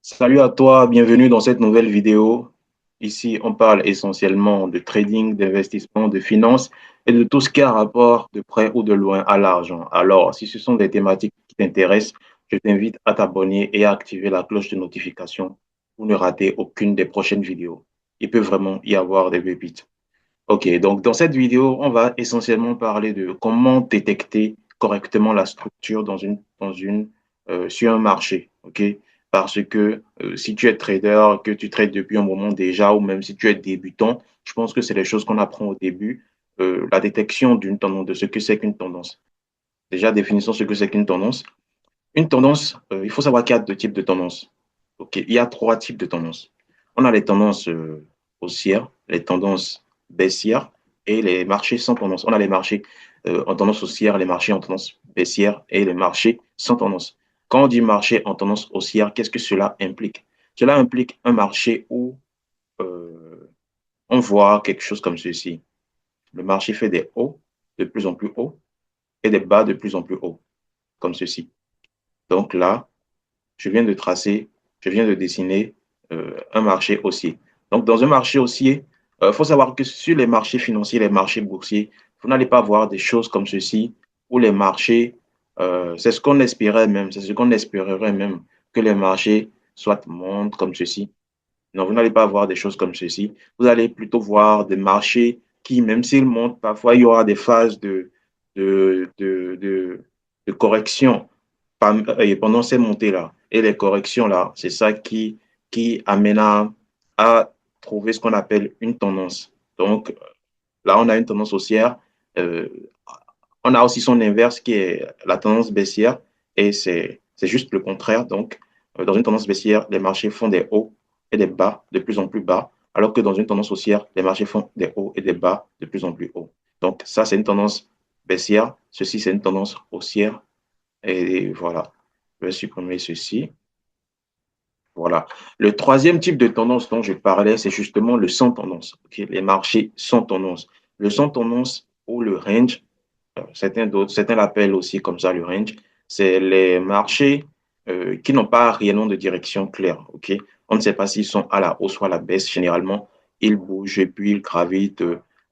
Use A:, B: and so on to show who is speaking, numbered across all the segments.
A: Salut à toi, bienvenue dans cette nouvelle vidéo. Ici, on parle essentiellement de trading, d'investissement, de finance et de tout ce qui a rapport de près ou de loin à l'argent. Alors, si ce sont des thématiques qui t'intéressent, je t'invite à t'abonner et à activer la cloche de notification pour ne rater aucune des prochaines vidéos. Il peut vraiment y avoir des pépites. Ok, donc dans cette vidéo, on va essentiellement parler de comment détecter correctement la structure sur un marché. Ok, parce que si tu es trader, que tu trades depuis un moment déjà, ou même si tu es débutant, je pense que c'est les choses qu'on apprend au début. La détection d'une tendance, de ce que c'est qu'une tendance. Déjà, définissons ce que c'est qu'une tendance. Une tendance, il faut savoir qu'il y a deux types de tendances. Ok, il y a trois types de tendances. On a les tendances haussières, les tendances baissières et les marchés sans tendance. On a les marchés en tendance haussière, les marchés en tendance baissière et les marchés sans tendance. Quand on dit marché en tendance haussière, qu'est-ce que cela implique? Cela implique un marché où on voit quelque chose comme ceci. Le marché fait des hauts de plus en plus hauts et des bas de plus en plus hauts, comme ceci. Donc là, je viens de tracer, je viens de dessiner un marché haussier. Donc, dans un marché haussier, il faut savoir que sur les marchés financiers, les marchés boursiers, vous n'allez pas voir des choses comme ceci, où les marchés, c'est ce qu'on espérait même, c'est ce qu'on espérerait même, que les marchés soit montent comme ceci. Non, vous n'allez pas voir des choses comme ceci. Vous allez plutôt voir des marchés qui, même s'ils montent, parfois il y aura des phases de, de, de, de correction pendant ces montées-là. Et les corrections-là, c'est ça qui amène à trouver ce qu'on appelle une tendance. Donc, là, on a une tendance haussière. Euh, on a aussi son inverse qui est la tendance baissière. Et c'est juste le contraire. Donc, dans une tendance baissière, les marchés font des hauts et des bas de plus en plus bas, alors que dans une tendance haussière, les marchés font des hauts et des bas de plus en plus hauts. Donc, ça, c'est une tendance baissière. Ceci, c'est une tendance haussière. Et voilà. Je vais supprimer ceci. Voilà. Le troisième type de tendance dont je parlais, c'est justement le sans tendance. Ok, les marchés sans tendance. Le sans tendance ou le range, certains l'appellent aussi comme ça le range, c'est les marchés qui n'ont pas réellement de direction claire. Ok, on ne sait pas s'ils sont à la hausse ou à la baisse. Généralement, ils bougent et puis ils gravitent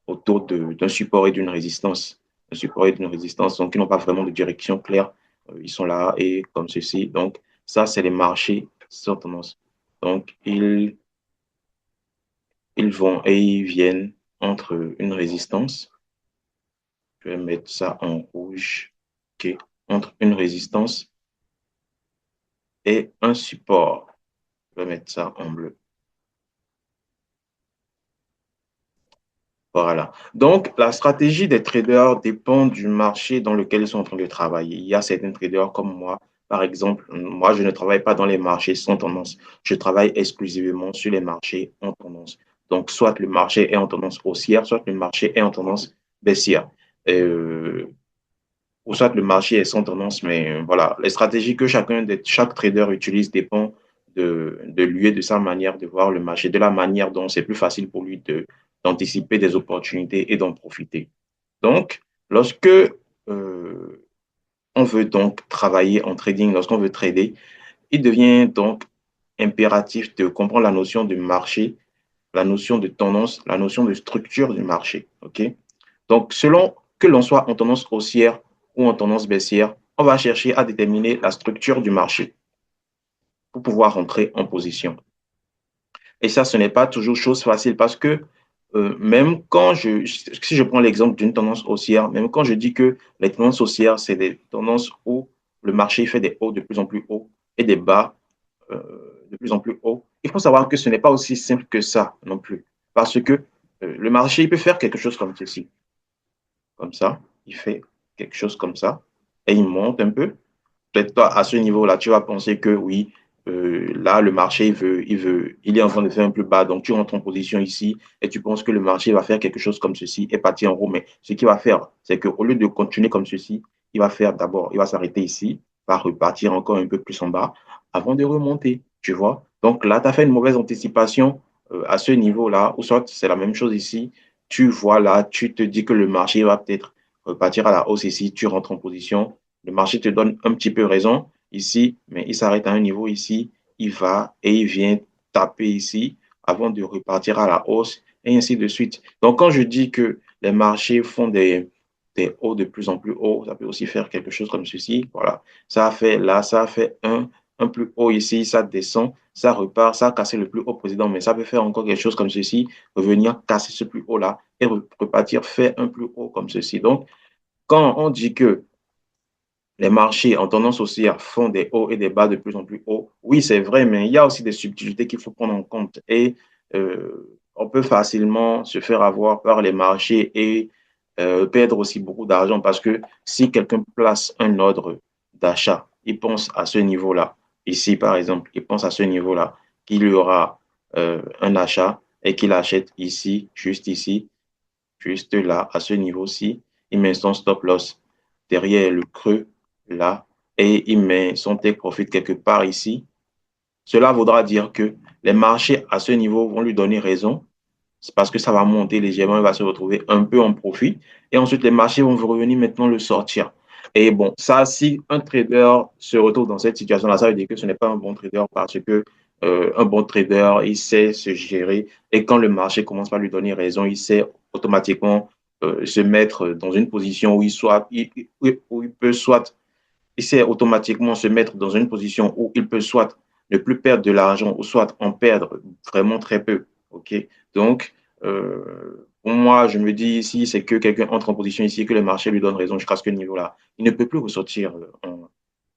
A: autour d'un support et d'une résistance. Un support et d'une résistance, donc ils n'ont pas vraiment de direction claire. Ils sont là et comme ceci. Donc, ça, c'est les marchés sans tendance. Donc, ils vont et ils viennent entre une résistance. Je vais mettre ça en rouge. OK. Entre une résistance et un support. Je vais mettre ça en bleu. Voilà. Donc, la stratégie des traders dépend du marché dans lequel ils sont en train de travailler. Il y a certains traders comme moi. Par exemple, moi, je ne travaille pas dans les marchés sans tendance. Je travaille exclusivement sur les marchés en tendance. Donc, soit le marché est en tendance haussière, soit le marché est en tendance baissière. Euh, ou soit le marché est sans tendance, mais voilà, les stratégies que chaque trader utilise dépend de lui et de sa manière de voir le marché, de la manière dont c'est plus facile pour lui d'anticiper des opportunités et d'en profiter. Donc, lorsque on veut donc travailler en trading, lorsqu'on veut trader, il devient donc impératif de comprendre la notion de marché, la notion de tendance, la notion de structure du marché. OK? Donc, selon que l'on soit en tendance haussière ou en tendance baissière, on va chercher à déterminer la structure du marché pour pouvoir rentrer en position. Et ça, ce n'est pas toujours chose facile parce que même si je prends l'exemple d'une tendance haussière, même quand je dis que les tendances haussières, c'est des tendances où le marché fait des hauts de plus en plus hauts et des bas euh, de plus en plus hauts, il faut savoir que ce n'est pas aussi simple que ça non plus. Parce que le marché, il peut faire quelque chose comme ceci. Comme ça, il fait quelque chose comme ça et il monte un peu. Peut-être toi, à ce niveau-là, tu vas penser que oui, là, le marché, il est en train de faire un peu bas. Donc, tu rentres en position ici et tu penses que le marché va faire quelque chose comme ceci et partir en haut. Mais ce qu'il va faire, c'est qu'au lieu de continuer comme ceci, il va faire d'abord, il va s'arrêter ici, va repartir encore un peu plus en bas avant de remonter. Tu vois? Donc là, tu as fait une mauvaise anticipation à ce niveau-là, ou soit c'est la même chose ici. Tu vois là, tu te dis que le marché va peut-être repartir à la hausse ici, tu rentres en position, le marché te donne un petit peu raison ici, mais il s'arrête à un niveau ici il va et il vient taper ici avant de repartir à la hausse et ainsi de suite. Donc, quand je dis que les marchés font des hauts de plus en plus hauts, ça peut aussi faire quelque chose comme ceci. Voilà, ça a fait là, ça a fait un plus haut ici, ça descend, ça repart, ça a cassé le plus haut précédent, mais ça peut faire encore quelque chose comme ceci, revenir casser ce plus haut là et repartir faire un plus haut comme ceci. Donc, quand on dit que les marchés ont tendance aussi à font des hauts et des bas de plus en plus hauts. Oui, c'est vrai, mais il y a aussi des subtilités qu'il faut prendre en compte. Et on peut facilement se faire avoir par les marchés et perdre aussi beaucoup d'argent parce que si quelqu'un place un ordre d'achat, il pense à ce niveau-là. Ici, par exemple, il pense à ce niveau-là qu'il y aura un achat et qu'il achète ici, juste là, à ce niveau-ci. Il met son stop loss derrière le creux là et il met son take profit quelque part ici. Cela voudra dire que les marchés à ce niveau vont lui donner raison. C'est parce que ça va monter légèrement, il va se retrouver un peu en profit. Et ensuite, les marchés vont revenir maintenant le sortir. Et bon, ça, si un trader se retrouve dans cette situation-là, ça veut dire que ce n'est pas un bon trader parce que un bon trader, il sait se gérer. Et quand le marché commence à lui donner raison, il sait automatiquement se mettre dans une position où où il peut soit il sait automatiquement se mettre dans une position où il peut soit ne plus perdre de l'argent ou soit en perdre vraiment très peu. OK? Donc, pour moi, je me dis ici, c'est que quelqu'un entre en position ici, que le marché lui donne raison jusqu'à ce niveau-là. Il ne peut plus ressortir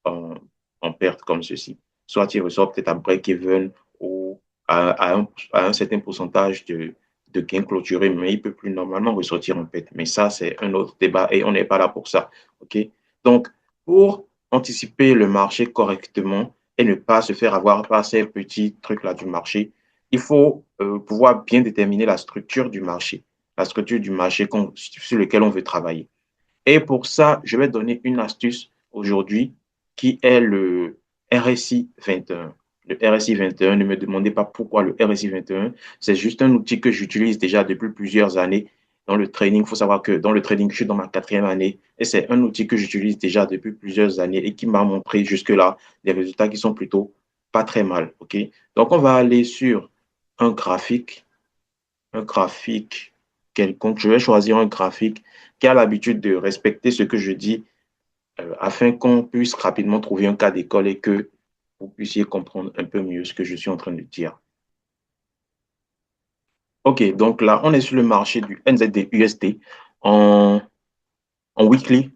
A: en, en perte comme ceci. Soit il ressort peut-être à break-even ou à un certain pourcentage de gains clôturés, mais il ne peut plus normalement ressortir en perte. Mais ça, c'est un autre débat et on n'est pas là pour ça. OK? Donc, pour anticiper le marché correctement et ne pas se faire avoir par ces petits trucs-là du marché, il faut pouvoir bien déterminer la structure du marché sur lequel on veut travailler. Et pour ça, je vais donner une astuce aujourd'hui qui est le RSI 21. Le RSI 21, ne me demandez pas pourquoi le RSI 21, c'est juste un outil que j'utilise déjà depuis plusieurs années dans le trading. Il faut savoir que dans le trading, je suis dans ma 4e année et c'est un outil que j'utilise déjà depuis plusieurs années et qui m'a montré jusque-là des résultats qui sont plutôt pas très mal. OK? Donc, on va aller sur un graphique un graphique quelconque. Je vais choisir un graphique qui a l'habitude de respecter ce que je dis afin qu'on puisse rapidement trouver un cas d'école et que vous puissiez comprendre un peu mieux ce que je suis en train de dire. OK, donc là, on est sur le marché du NZD-USD en, en weekly,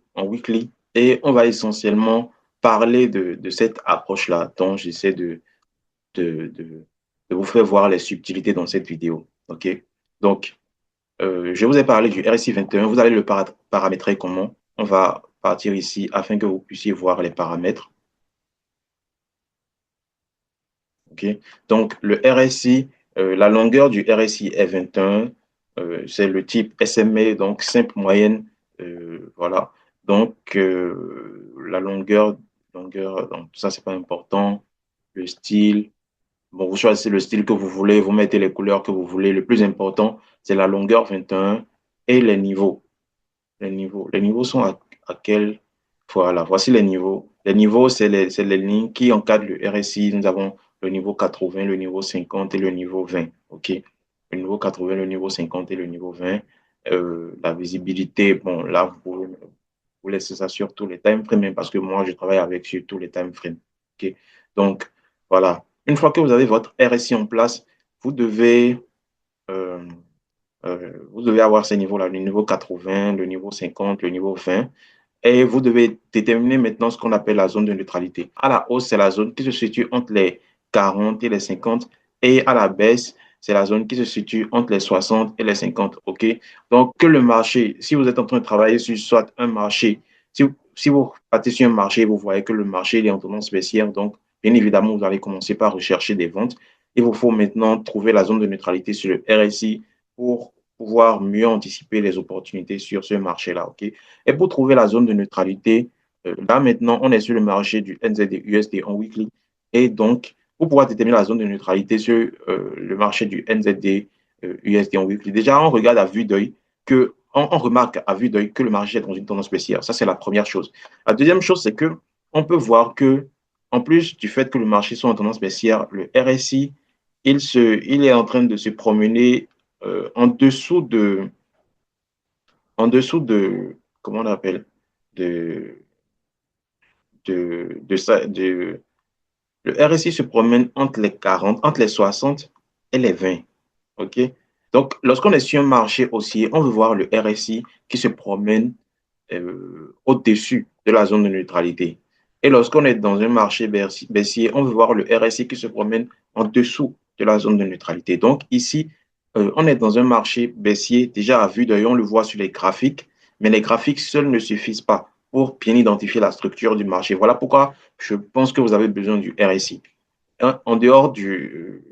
A: et on va essentiellement parler de cette approche-là dont j'essaie de, de, de vous faire voir les subtilités dans cette vidéo. OK? Donc, je vous ai parlé du RSI 21. Vous allez le paramétrer comment? On va partir ici afin que vous puissiez voir les paramètres. OK? Donc, le RSI, la longueur du RSI est 21. C'est le type SMA, donc simple moyenne. Voilà. Donc, la longueur, donc ça, c'est pas important. Le style, bon, vous choisissez le style que vous voulez, vous mettez les couleurs que vous voulez. Le plus important, c'est la longueur 21 et les niveaux. Les niveaux sont à quel. Voilà, voici les niveaux. Les niveaux, c'est les lignes qui encadrent le RSI. Nous avons le niveau 80, le niveau 50 et le niveau 20. OK? Le niveau 80, le niveau 50 et le niveau 20. La visibilité, bon, là, vous pouvez vous laisser ça sur tous les time frames, hein, parce que moi, je travaille avec sur tous les time frames. OK? Donc, voilà. Une fois que vous avez votre RSI en place, vous devez euh, vous devez avoir ces niveaux-là, le niveau 80, le niveau 50, le niveau 20. Et vous devez déterminer maintenant ce qu'on appelle la zone de neutralité. À la hausse, c'est la zone qui se situe entre les 40 et les 50. Et à la baisse, c'est la zone qui se situe entre les 60 et les 50. OK? Donc, que le marché, si vous êtes en train de travailler sur soit un marché, si vous partez sur un marché, vous voyez que le marché il est en tendance baissière, donc, bien évidemment, vous allez commencer par rechercher des ventes. Il vous faut maintenant trouver la zone de neutralité sur le RSI pour pouvoir mieux anticiper les opportunités sur ce marché-là. OK? Et pour trouver la zone de neutralité, là maintenant, on est sur le marché du NZD-USD en weekly. Et donc, pour pouvoir déterminer la zone de neutralité sur le marché du NZD-USD en weekly, déjà, on regarde à vue d'œil on remarque à vue d'œil que le marché est dans une tendance baissière. Ça, c'est la première chose. La deuxième chose, c'est que on peut voir que en plus du fait que le marché soit en tendance baissière, le RSI, il est en train de se promener en dessous de, comment on appelle, de, le RSI se promène entre les 40, entre les 60 et les 20. OK? Donc, lorsqu'on est sur un marché haussier, on veut voir le RSI qui se promène au-dessus de la zone de neutralité. Et lorsqu'on est dans un marché baissier, on veut voir le RSI qui se promène en dessous de la zone de neutralité. Donc ici, on est dans un marché baissier, déjà à vue d'œil, on le voit sur les graphiques, mais les graphiques seuls ne suffisent pas pour bien identifier la structure du marché. Voilà pourquoi je pense que vous avez besoin du RSI. En dehors du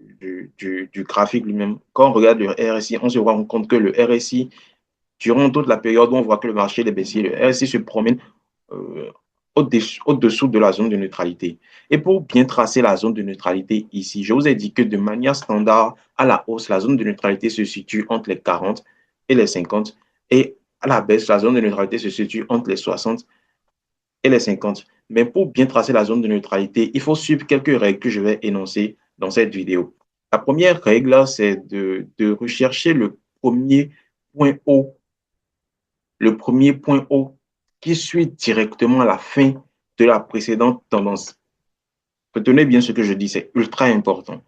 A: graphique lui-même, quand on regarde le RSI, on se rend compte que le RSI, durant toute la période où on voit que le marché est baissier, le RSI se promène euh, au-dessous de la zone de neutralité. Et pour bien tracer la zone de neutralité ici, je vous ai dit que de manière standard, à la hausse, la zone de neutralité se situe entre les 40 et les 50. Et à la baisse, la zone de neutralité se situe entre les 60 et les 50. Mais pour bien tracer la zone de neutralité, il faut suivre quelques règles que je vais énoncer dans cette vidéo. La première règle, c'est de rechercher le premier point haut qui suit directement la fin de la précédente tendance. Retenez bien ce que je dis, c'est ultra important.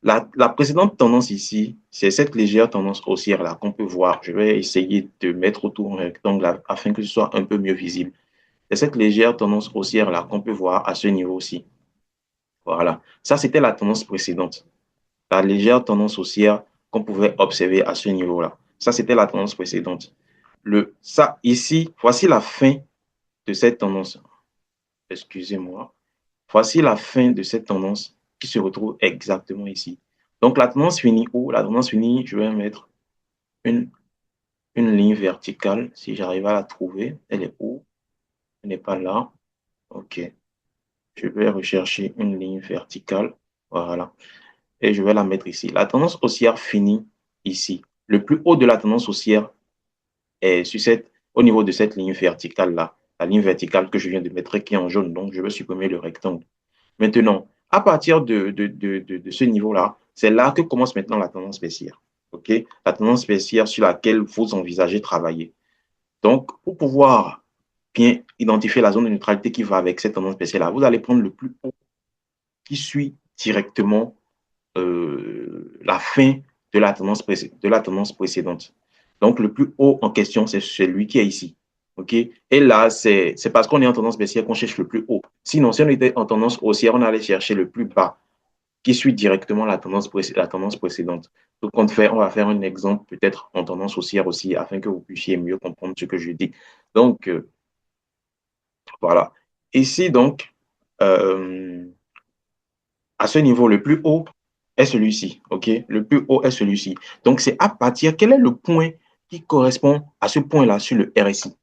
A: La précédente tendance ici, c'est cette légère tendance haussière-là qu'on peut voir. Je vais essayer de mettre autour un rectangle afin que ce soit un peu mieux visible. C'est cette légère tendance haussière-là qu'on peut voir à ce niveau-ci. Voilà. Ça, c'était la tendance précédente. La légère tendance haussière qu'on pouvait observer à ce niveau-là. Ça, c'était la tendance précédente. Ça, ici, voici la fin de cette tendance. Excusez-moi. Voici la fin de cette tendance qui se retrouve exactement ici. Donc, la tendance finit où? La tendance finit, je vais mettre une, une ligne verticale. Si j'arrive à la trouver, elle est où? Elle n'est pas là. OK. Je vais rechercher une ligne verticale. Voilà. Et je vais la mettre ici. La tendance haussière finit ici. Le plus haut de la tendance haussière est au niveau de cette ligne verticale-là. La ligne verticale que je viens de mettre qui est en jaune. Donc, je vais supprimer le rectangle. Maintenant, à partir de ce niveau-là, c'est là que commence maintenant la tendance baissière. OK? La tendance baissière sur laquelle vous envisagez travailler. Donc, pour pouvoir bien identifier la zone de neutralité qui va avec cette tendance baissière-là, vous allez prendre le plus haut qui suit directement la fin de la tendance précédente. Donc, le plus haut en question, c'est celui qui est ici. OK? Et là, c'est parce qu'on est en tendance baissière qu'on cherche le plus haut. Sinon, si on était en tendance haussière, on allait chercher le plus bas qui suit directement la tendance précédente. Donc, on va faire un exemple peut-être en tendance haussière aussi afin que vous puissiez mieux comprendre ce que je dis. Donc, voilà. Ici, donc, euh, à ce niveau, le plus haut est celui-ci, OK? Le plus haut est celui-ci. Donc, c'est à partir, quel est le point qui correspond à ce point-là sur le RSI?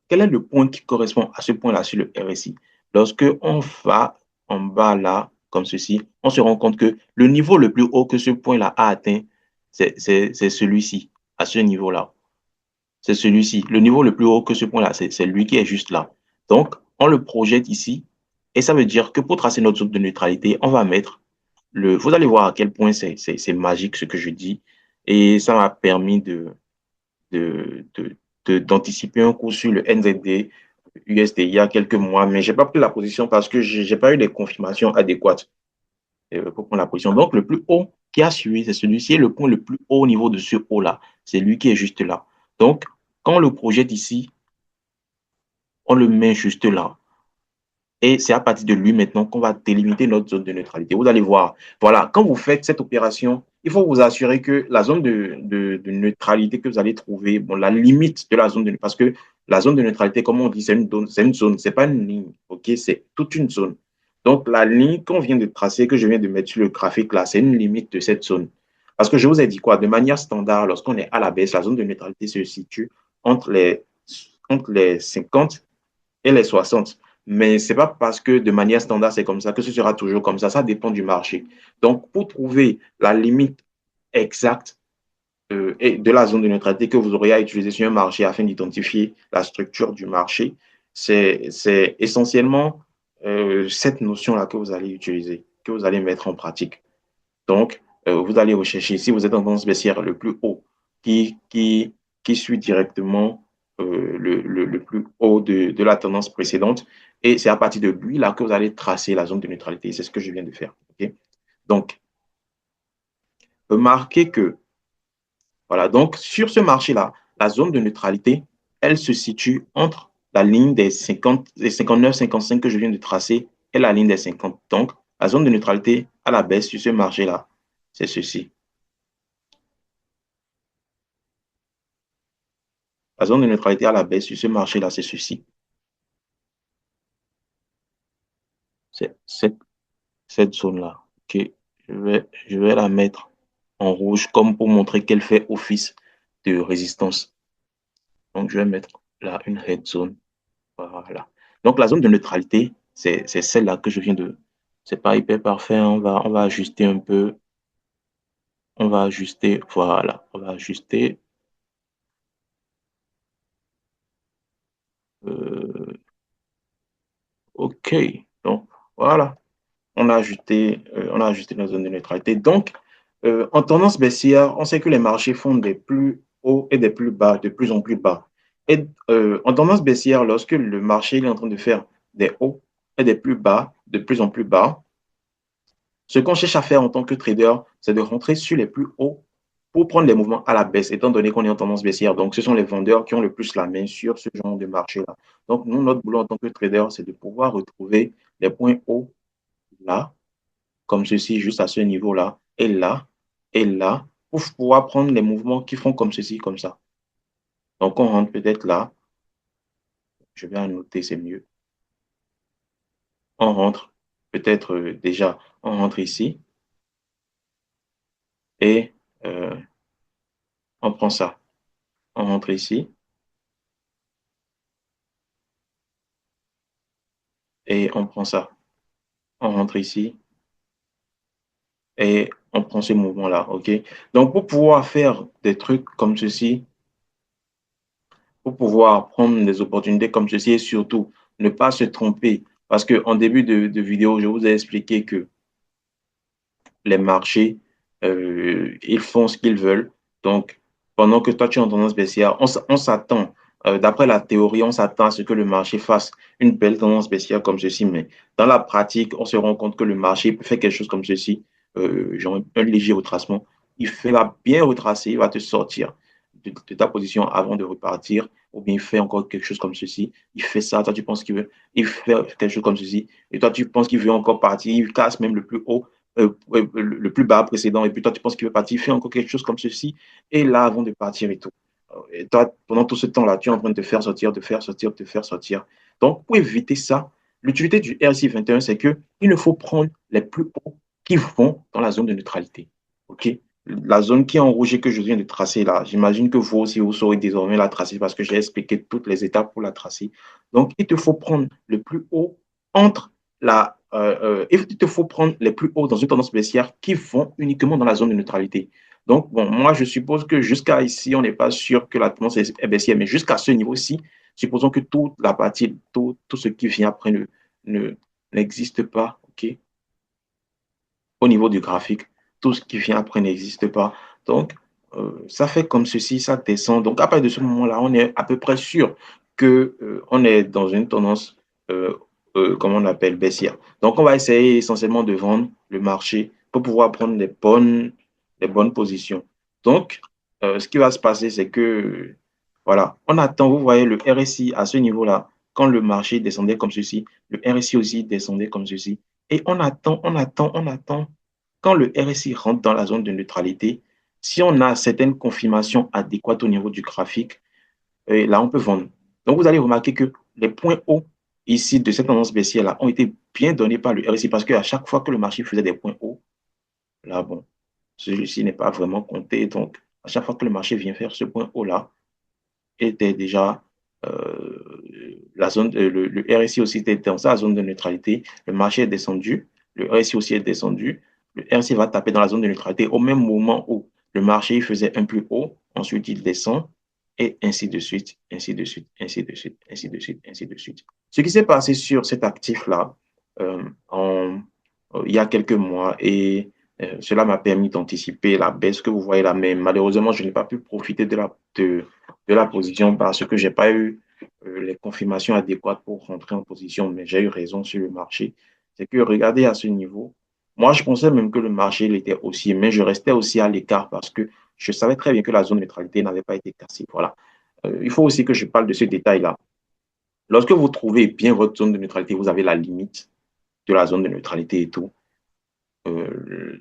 A: Quel est le point qui correspond à ce point-là sur le RSI? Lorsque on va en bas là, comme ceci, on se rend compte que le niveau le plus haut que ce point-là a atteint, c'est celui-ci, à ce niveau-là. C'est celui-ci. Le niveau le plus haut que ce point-là, c'est lui qui est juste là. Donc, on le projette ici. Et ça veut dire que pour tracer notre zone de neutralité, on va mettre vous allez voir à quel point c'est magique ce que je dis. Et ça m'a permis de, d'anticiper un coup sur le NZD USD il y a quelques mois, mais je n'ai pas pris la position parce que je n'ai pas eu les confirmations adéquates pour prendre la position. Donc, le plus haut qui a suivi, c'est celui-ci, le point le plus haut au niveau de ce haut-là. C'est lui qui est juste là. Donc, quand on le projette ici, on le met juste là. Et c'est à partir de lui maintenant qu'on va délimiter notre zone de neutralité. Vous allez voir, voilà, quand vous faites cette opération, il faut vous assurer que la zone de neutralité que vous allez trouver, bon, la limite de la zone de parce que la zone de neutralité, comme on dit, c'est une zone, c'est pas une ligne, ok, c'est toute une zone. Donc la ligne qu'on vient de tracer, que je viens de mettre sur le graphique là, c'est une limite de cette zone. Parce que je vous ai dit quoi, de manière standard, lorsqu'on est à la baisse, la zone de neutralité se situe entre les 50 et les 60. Mais ce n'est pas parce que de manière standard, c'est comme ça que ce sera toujours comme ça. Ça dépend du marché. Donc, pour trouver la limite exacte et de la zone de neutralité que vous aurez à utiliser sur un marché afin d'identifier la structure du marché, c'est essentiellement cette notion-là que vous allez utiliser, que vous allez mettre en pratique. Donc, vous allez rechercher, si vous êtes en tendance baissière, le plus haut qui, qui, qui suit directement le plus haut de la tendance précédente. Et c'est à partir de lui là que vous allez tracer la zone de neutralité. C'est ce que je viens de faire. Okay? Donc, remarquez que, voilà, donc sur ce marché-là, la zone de neutralité, elle se situe entre la ligne des 50, des 59, 55 que je viens de tracer et la ligne des 50. Donc, la zone de neutralité à la baisse sur ce marché-là, c'est ceci. La zone de neutralité à la baisse sur ce marché-là, c'est ceci. C'est cette zone-là. OK. Je vais la mettre en rouge comme pour montrer qu'elle fait office de résistance. Donc, je vais mettre là une red zone. Voilà. Donc, la zone de neutralité, c'est celle-là que je viens de. C'est pas hyper parfait. On va ajuster un peu. On va ajuster. Voilà. On va ajuster. Euh, OK. Donc, voilà. On a ajusté la zone de neutralité. Donc, en tendance baissière, on sait que les marchés font des plus hauts et des plus bas, de plus en plus bas. Et en tendance baissière, lorsque le marché est en train de faire des hauts et des plus bas, de plus en plus bas, ce qu'on cherche à faire en tant que trader, c'est de rentrer sur les plus hauts pour prendre les mouvements à la baisse, étant donné qu'on est en tendance baissière. Donc, ce sont les vendeurs qui ont le plus la main sur ce genre de marché-là. Donc, nous, notre boulot en tant que trader, c'est de pouvoir retrouver les points hauts là, comme ceci, juste à ce niveau-là, et là, pour pouvoir prendre les mouvements qui font comme ceci, comme ça. Donc, on rentre peut-être là, je vais annoter, c'est mieux. On rentre peut-être déjà, on rentre ici, et euh, on prend ça. On rentre ici, et on prend ça. On rentre ici, et on prend ce mouvement-là, OK? Donc, pour pouvoir faire des trucs comme ceci, pour pouvoir prendre des opportunités comme ceci, et surtout, ne pas se tromper, parce qu'en début de vidéo, je vous ai expliqué que les marchés, ils font ce qu'ils veulent. Donc, pendant que toi, tu es en tendance baissière, on s'attend, d'après la théorie, on s'attend à ce que le marché fasse une belle tendance baissière comme ceci. Mais dans la pratique, on se rend compte que le marché fait quelque chose comme ceci, genre un léger retracement. Va bien retracer, il va te sortir de ta position avant de repartir. Ou bien il fait encore quelque chose comme ceci. Il fait ça, toi, tu penses qu'il veut. Il fait quelque chose comme ceci. Et toi, tu penses qu'il veut encore partir. Il casse même le plus haut le plus bas précédent, et puis toi, tu penses qu'il veut partir, fais encore quelque chose comme ceci, et là, avant de partir et tout. Et toi, pendant tout ce temps-là, tu es en train de te faire sortir, de faire sortir, de faire sortir. Donc, pour éviter ça, l'utilité du RSI 21, c'est qu'il ne faut prendre les plus hauts qui vont dans la zone de neutralité. OK? La zone qui est en rouge et que je viens de tracer là, j'imagine que vous aussi, vous saurez désormais la tracer parce que j'ai expliqué toutes les étapes pour la tracer. Donc, il te faut prendre le plus haut entre il te faut prendre les plus hauts dans une tendance baissière qui vont uniquement dans la zone de neutralité. Donc, bon, moi, je suppose que jusqu'à ici, on n'est pas sûr que la tendance est baissière, mais jusqu'à ce niveau-ci, supposons que toute la partie, tout ce qui vient après n'existe pas, OK? Au niveau du graphique, tout ce qui vient après n'existe pas. Donc, ça fait comme ceci, ça descend. Donc, à partir de ce moment-là, on est à peu près sûr que on est dans une tendance, comment on appelle, baissière. Donc, on va essayer essentiellement de vendre le marché pour pouvoir prendre les bonnes positions. Donc, ce qui va se passer, c'est que, voilà, on attend, vous voyez, le RSI à ce niveau-là, quand le marché descendait comme ceci, le RSI aussi descendait comme ceci. Et on attend, on attend, on attend. Quand le RSI rentre dans la zone de neutralité, si on a certaines confirmations adéquates au niveau du graphique, là, on peut vendre. Donc, vous allez remarquer que les points hauts ici de cette tendance baissière-là ont été bien donnés par le RSI parce qu'à chaque fois que le marché faisait des points hauts, là, bon, celui-ci n'est pas vraiment compté. Donc, à chaque fois que le marché vient faire ce point haut-là, était déjà la zone, le RSI aussi était dans sa zone de neutralité. Le marché est descendu, le RSI aussi est descendu. Le RSI va taper dans la zone de neutralité au même moment où le marché faisait un plus haut, ensuite il descend, et ainsi de suite, ainsi de suite, ainsi de suite, ainsi de suite, ainsi de suite. Ce qui s'est passé sur cet actif-là, euh, en, il y a quelques mois et cela m'a permis d'anticiper la baisse que vous voyez là. Mais malheureusement, je n'ai pas pu profiter de la position parce que j'ai pas eu les confirmations adéquates pour rentrer en position. Mais j'ai eu raison sur le marché. C'est que regardez à ce niveau. Moi, je pensais même que le marché il était haussier, mais je restais aussi à l'écart parce que je savais très bien que la zone de neutralité n'avait pas été cassée. Voilà. Il faut aussi que je parle de ce détail-là. Lorsque vous trouvez bien votre zone de neutralité, vous avez la limite de la zone de neutralité et tout.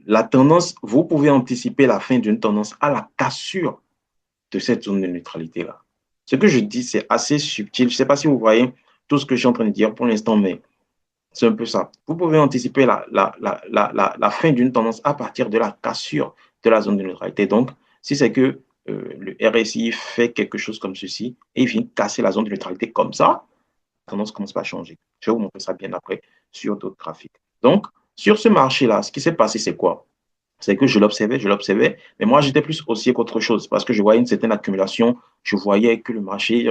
A: La tendance, vous pouvez anticiper la fin d'une tendance à la cassure de cette zone de neutralité-là. Ce que je dis, c'est assez subtil. Je ne sais pas si vous voyez tout ce que je suis en train de dire pour l'instant, mais c'est un peu ça. Vous pouvez anticiper la fin d'une tendance à partir de la cassure de la zone de neutralité. Donc, si c'est que le RSI fait quelque chose comme ceci et il vient casser la zone de neutralité comme ça, la tendance commence à changer. Je vais vous montrer ça bien après sur d'autres graphiques. Donc, sur ce marché-là, ce qui s'est passé, c'est quoi? C'est que je l'observais, mais moi, j'étais plus haussier qu'autre chose parce que je voyais une certaine accumulation. Je voyais que le marché,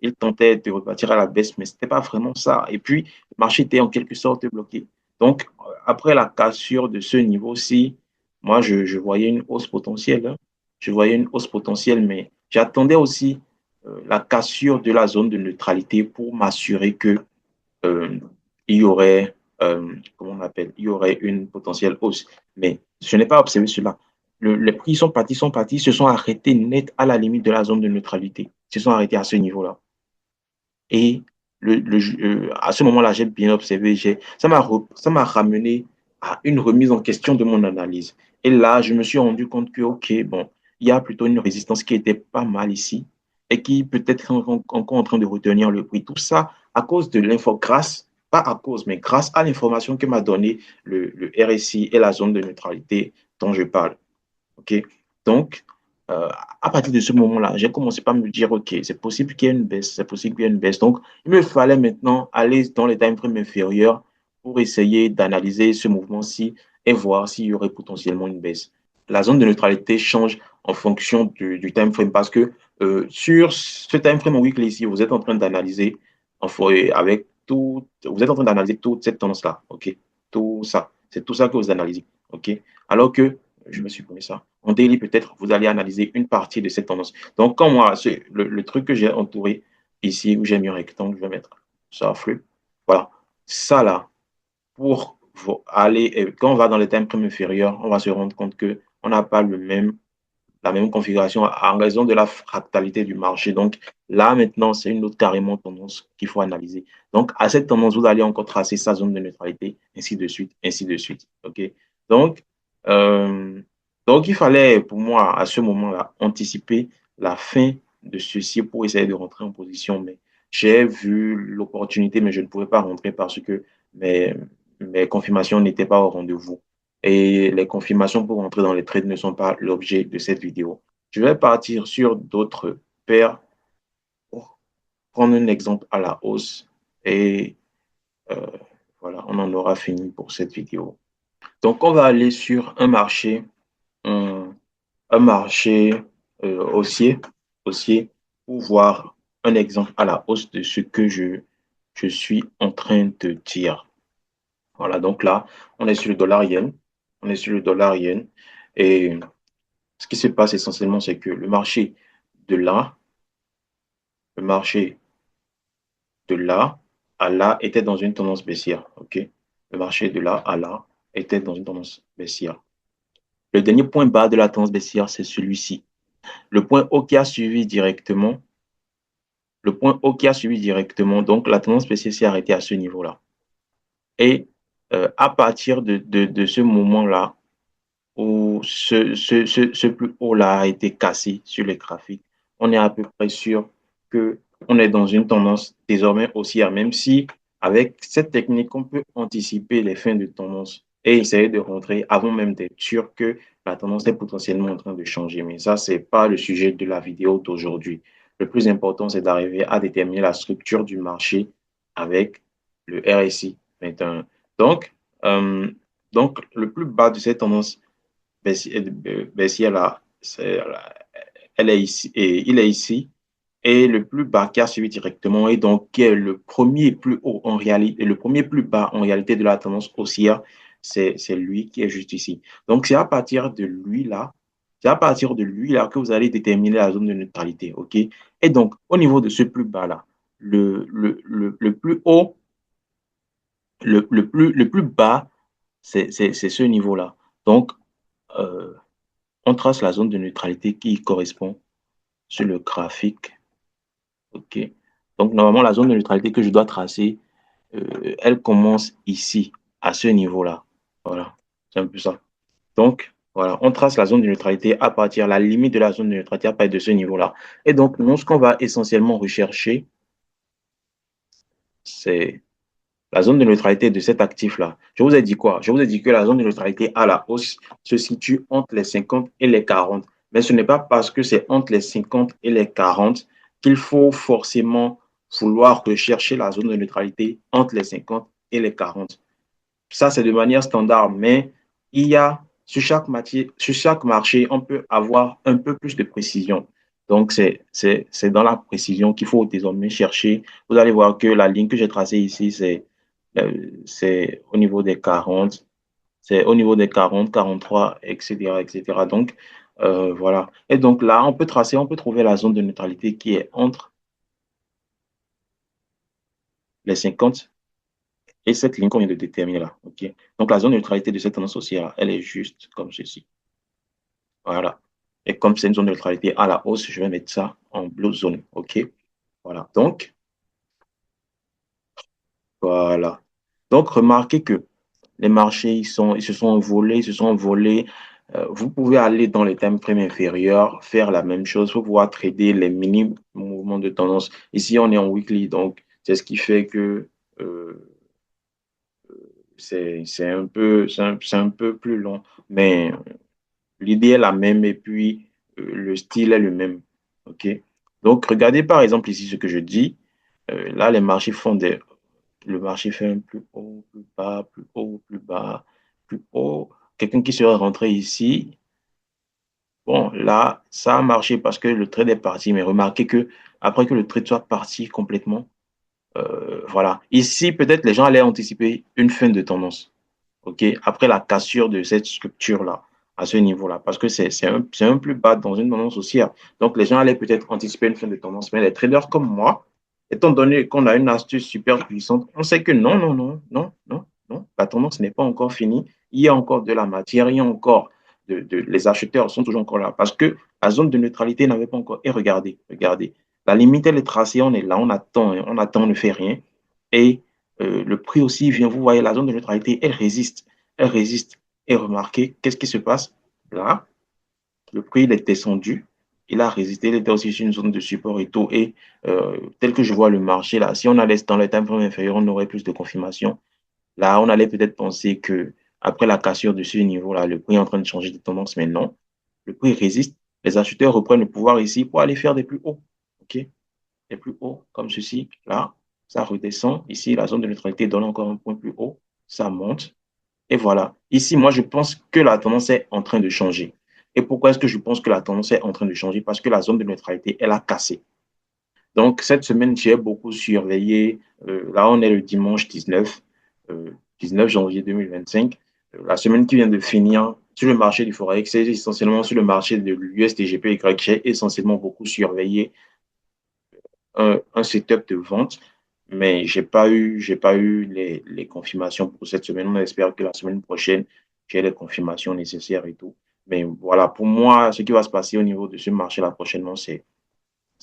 A: il tentait de repartir à la baisse, mais ce n'était pas vraiment ça. Et puis, le marché était en quelque sorte bloqué. Donc, après la cassure de ce niveau-ci, moi, je voyais une hausse potentielle, hein. Je voyais une hausse potentielle, mais j'attendais aussi la cassure de la zone de neutralité pour m'assurer que euh, il y aurait, comment on appelle, il y aurait une potentielle hausse. Mais je n'ai pas observé cela. Les prix sont partis, se sont arrêtés net à la limite de la zone de neutralité. Ils se sont arrêtés à ce niveau-là. Et à ce moment-là, j'ai bien observé, ça m'a ramené à une remise en question de mon analyse. Et là, je me suis rendu compte que, OK, bon, il y a plutôt une résistance qui était pas mal ici et qui peut être encore en train de retenir le prix. Tout ça à cause de l'info, grâce, pas à cause, mais grâce à l'information que m'a donné le RSI et la zone de neutralité dont je parle. OK? Donc, euh, à partir de ce moment-là, j'ai commencé par me dire, OK, c'est possible qu'il y ait une baisse, c'est possible qu'il y ait une baisse. Donc, il me fallait maintenant aller dans les time frames inférieurs pour essayer d'analyser ce mouvement-ci et voir s'il y aurait potentiellement une baisse. La zone de neutralité change en fonction du time frame parce que sur ce time frame en weekly ici, vous êtes en train d'analyser avec tout, vous êtes en train d'analyser toute cette tendance-là, OK? Tout ça, c'est tout ça que vous analysez, OK? Alors que je me suis promis ça. En daily, peut-être, vous allez analyser une partie de cette tendance. Donc, quand moi, le truc que j'ai entouré ici, où j'ai mis un rectangle, je vais mettre ça, flux. Voilà. Ça, là, pour aller, quand on va dans les time frames inférieurs, on va se rendre compte que on n'a pas la même configuration en raison de la fractalité du marché. Donc, là, maintenant, c'est une autre carrément tendance qu'il faut analyser. Donc, à cette tendance, vous allez encore tracer sa zone de neutralité, ainsi de suite, ainsi de suite. OK? Donc, euh, donc, il fallait, pour moi, à ce moment-là, anticiper la fin de ceci pour essayer de rentrer en position. Mais j'ai vu l'opportunité, mais je ne pouvais pas rentrer parce que mes, mes confirmations n'étaient pas au rendez-vous. Et les confirmations pour entrer dans les trades ne sont pas l'objet de cette vidéo. Je vais partir sur d'autres paires pour prendre un exemple à la hausse et euh, voilà, on en aura fini pour cette vidéo. Donc, on va aller sur un, un marché haussier, haussier pour voir un exemple à la hausse de ce que je suis en train de dire. Voilà, donc là, on est sur le dollar yen. On est sur le dollar yen. Et ce qui se passe essentiellement, c'est que de là, le marché de là à là était dans une tendance baissière. OK? Le marché de là à là était dans une tendance baissière. Le dernier point bas de la tendance baissière, c'est celui-ci. Le point haut qui a suivi directement, le point haut qui a suivi directement, donc la tendance baissière s'est arrêtée à ce niveau-là. Et à partir de ce moment-là, où ce plus haut-là a été cassé sur les graphiques, on est à peu près sûr que on est dans une tendance désormais haussière, même si avec cette technique, on peut anticiper les fins de tendance et essayer de rentrer avant même d'être sûr que la tendance est potentiellement en train de changer. Mais ça, c'est pas le sujet de la vidéo d'aujourd'hui. Le plus important, c'est d'arriver à déterminer la structure du marché avec le RSI 21. Donc, euh, donc, le plus bas de cette tendance baissière là, elle est ici, et il est ici. et le plus bas qui a suivi directement et donc qui est le premier plus haut en réalité, le premier plus bas en réalité de la tendance haussière, c'est lui qui est juste ici. Donc c'est à partir de lui là, c'est à partir de lui là que vous allez déterminer la zone de neutralité, ok? Et donc au niveau de ce plus bas là, le plus haut, le plus bas, c'est ce niveau là. Donc euh, on trace la zone de neutralité qui correspond sur le graphique. OK. Donc, normalement, la zone de neutralité que je dois tracer, elle commence ici, à ce niveau-là. Voilà, c'est un peu ça. Donc, voilà, on trace la zone de neutralité à partir, la limite de la zone de neutralité à partir de ce niveau-là. Et donc, nous, ce qu'on va essentiellement rechercher, c'est la zone de neutralité de cet actif-là. Je vous ai dit quoi? Je vous ai dit que la zone de neutralité à la hausse se situe entre les 50 et les 40. Mais ce n'est pas parce que c'est entre les 50 et les 40 qu'il faut forcément vouloir rechercher la zone de neutralité entre les 50 et les 40. Ça, c'est de manière standard, mais il y a sur chaque marché, on peut avoir un peu plus de précision. Donc, c'est dans la précision qu'il faut désormais chercher. Vous allez voir que la ligne que j'ai tracée ici, c'est au niveau des 40, c'est au niveau des 40, 43, etc., etc. Donc, voilà. Et donc là, on peut tracer, on peut trouver la zone de neutralité qui est entre les 50 et cette ligne qu'on vient de déterminer là. OK? Donc, la zone de neutralité de cette tendance haussière, elle est juste comme ceci. Voilà. Et comme c'est une zone de neutralité à la hausse, je vais mettre ça en blue zone. OK? Voilà. Donc, voilà. Donc, remarquez que les marchés, ils se sont envolés, ils se sont envolés. Vous pouvez aller dans les time frames inférieurs, faire la même chose pour pouvoir trader les mini mouvements de tendance. Ici, on est en weekly, donc c'est ce qui fait que euh, c'est un peu, c'est un peu plus long. Mais l'idée est la même et puis le style est le même. OK? Donc, regardez par exemple ici ce que je dis. Là, les marchés font des. Le marché fait un plus haut, plus bas, plus haut, plus bas, plus haut. Quelqu'un qui serait rentré ici, bon, là, ça a marché parce que le trade est parti. Mais remarquez que après que le trade soit parti complètement, voilà. Ici, peut-être les gens allaient anticiper une fin de tendance. OK, après la cassure de cette structure-là, à ce niveau-là, parce que c'est un plus bas dans une tendance haussière. Donc, les gens allaient peut-être anticiper une fin de tendance, mais les traders comme moi, étant donné qu'on a une astuce super puissante, on sait que non, non, non, non, non, non, la tendance n'est pas encore finie. Il y a encore de la matière, il y a encore les acheteurs sont toujours encore là, parce que la zone de neutralité n'avait pas encore. Et regardez, regardez, la limite, elle est tracée, on est là, on attend, on ne fait rien. Et le prix aussi vient, vous voyez, la zone de neutralité, elle résiste. Elle résiste. Et remarquez, qu'est-ce qui se passe? Là, le prix, il est descendu. Il a résisté. Il était aussi sur une zone de support et tout. Et tel que je vois le marché, là, si on allait dans les time frames inférieurs, on aurait plus de confirmation. Là, on allait peut-être penser que après la cassure de ce niveau-là, le prix est en train de changer de tendance, mais non. Le prix résiste. Les acheteurs reprennent le pouvoir ici pour aller faire des plus hauts. OK? Des plus hauts, comme ceci. Là, ça redescend. Ici, la zone de neutralité donne encore un point plus haut. Ça monte. Et voilà. Ici, moi, je pense que la tendance est en train de changer. Et pourquoi est-ce que je pense que la tendance est en train de changer? Parce que la zone de neutralité, elle a cassé. Donc, cette semaine, j'ai beaucoup surveillé. Là, on est le dimanche 19, 19 janvier 2025. La semaine qui vient de finir sur le marché du Forex, c'est essentiellement sur le marché de l'USDGPY. J'ai essentiellement beaucoup surveillé un setup de vente, mais j'ai pas eu les confirmations pour cette semaine. On espère que la semaine prochaine, j'ai les confirmations nécessaires et tout. Mais voilà, pour moi, ce qui va se passer au niveau de ce marché-là prochainement, c'est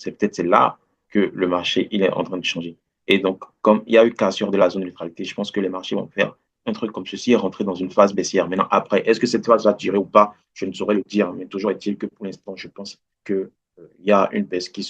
A: peut-être c'est là que le marché il est en train de changer. Et donc, comme il y a eu cassure de la zone de neutralité, je pense que les marchés vont faire un truc comme ceci et rentrer dans une phase baissière. Maintenant, après, est-ce que cette phase va durer ou pas? Je ne saurais le dire, mais toujours est-il que pour l'instant, je pense que il y a une baisse qui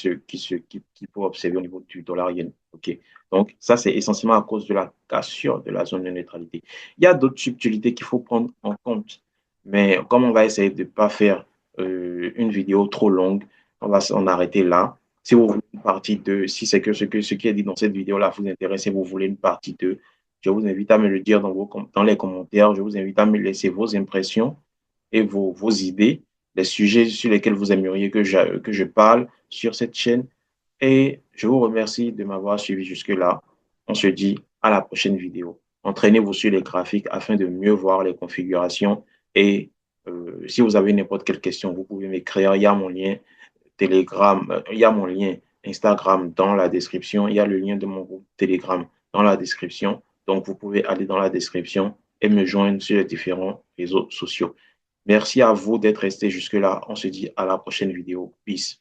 A: peut observer au niveau du dollar yen. OK. Donc, ça, c'est essentiellement à cause de la cassure de la zone de neutralité. Il y a d'autres subtilités qu'il faut prendre en compte. Mais comme on va essayer de ne pas faire une vidéo trop longue, on va s'en arrêter là. Si vous voulez une partie 2, si c'est que ce qui est dit dans cette vidéo-là vous intéresse et vous voulez une partie 2, je vous invite à me le dire dans les commentaires. Je vous invite à me laisser vos impressions et vos idées, les sujets sur lesquels vous aimeriez que je parle sur cette chaîne. Et je vous remercie de m'avoir suivi jusque-là. On se dit à la prochaine vidéo. Entraînez-vous sur les graphiques afin de mieux voir les configurations. Et si vous avez n'importe quelle question, vous pouvez m'écrire. Il y a mon lien Telegram, il y a mon lien Instagram dans la description. Il y a le lien de mon groupe Telegram dans la description. Donc, vous pouvez aller dans la description et me joindre sur les différents réseaux sociaux. Merci à vous d'être resté jusque-là. On se dit à la prochaine vidéo. Peace.